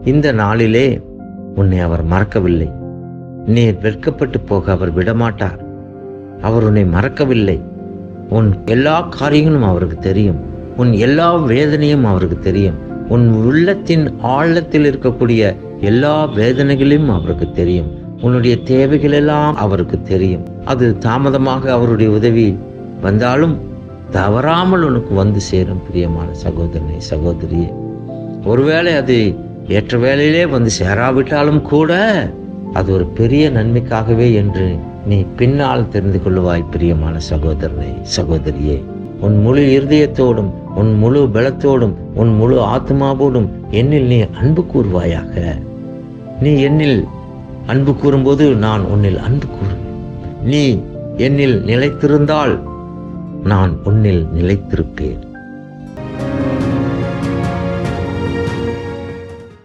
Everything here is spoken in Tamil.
இந்த நாளிலே உன்னை அவர் மறக்கவில்லை. நீ வெட்கப்பட்டு போக அவர் விடமாட்டார். அவர் உன்னை மறக்கவில்லை. உன் எல்லா காரியங்களும் அவருக்கு தெரியும். உன் எல்லா வேதனையும் அவருக்கு தெரியும். உன் உள்ளத்தின் ஆழத்தில் இருக்கக்கூடிய எல்லா வேதனைகளையும் அவருக்கு தெரியும். உன்னுடைய தேவைகள் எல்லாம் அவருக்கு தெரியும். அது தாமதமாக அவருடைய உதவி வந்தாலும் தவறாமல் உனக்கு வந்து சேரும். பிரியமான சகோதரனே, சகோதரியே, ஒருவேளை அது ஏற்ற வேளையிலே வந்து சேராவிட்டாலும் கூட அது ஒரு பெரிய நன்மைக்காகவே என்று நீ பின்னால் தெரிந்து கொள்ளுவாய். பிரியமான சகோதரனே, சகோதரியே, உன் முழு இருதயத்தோடும் உன் முழு பலத்தோடும் உன் முழு ஆத்மாவோடும் என்னில் நீ அன்பு கூறுவாயாக. நீ என்னில் அன்பு கூறும்போது நான் உன்னில் அன்பு கூறுவேன். நீ என்னில் நிலைத்திருந்தால் நான் உன்னில் நிலைத்திருப்பேன்.